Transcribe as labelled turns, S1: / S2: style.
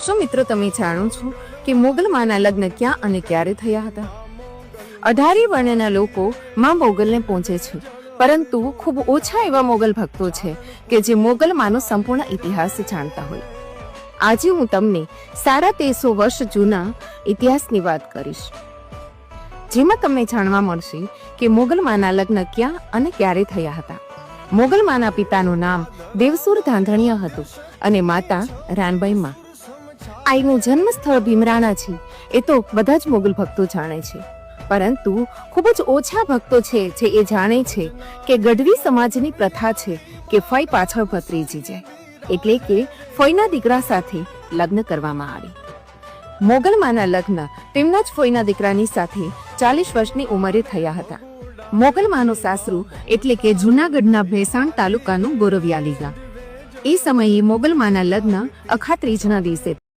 S1: શું મિત્રો તમે જાણો છો કે મોગલમાના લગ્ન ક્યાં અને ક્યારે થયા હતા? 18 વર્ણના લોકો માં મોગલને પહોંચે છે, પરંતુ ખૂબ ઓછા એવા મોગલ ભક્તો છે કે જે મોગલમાનો સંપૂર્ણ ઇતિહાસ જાણતા હોય. આજે હું તમને 350 વર્ષ જૂના ઇતિહાસની વાત કરીશ, જેમાં તમને જાણવા મળશે કે મોગલમાના લગ્ન ક્યાં અને ક્યારે થયા હતા. મોગલમાના પિતાનું નામ દેવસુર ધાંધણીયા હતું અને માતા રાનબાઈ. આઈનું જન્મ સ્થળ ભીમરાણા છે એ તો બધા જ મોગલ ભક્તો જાણે છે, પરંતુ ખૂબ જ ઓછા ભક્તો છે જે એ જાણે છે કે ગઢવી સમાજની પ્રથા છે કે ફઈ પાછળ ભત્રીજી જાય, એટલે કે ફઈના દીકરા સાથે લગ્ન કરવામાં આવે. મોગલમાના લગ્ન તેમના જ ફઈના દીકરાની સાથે 40 વર્ષની ઉંમરે થયા હતા. મોગલમાનું સાસરું એટલે કે જૂનાગઢના ભેસાણ તાલુકાનું ગોરવિયાલી ગામ. એ સમયે મોગલમાના લગ્ન અખાત્રીજના દિવસે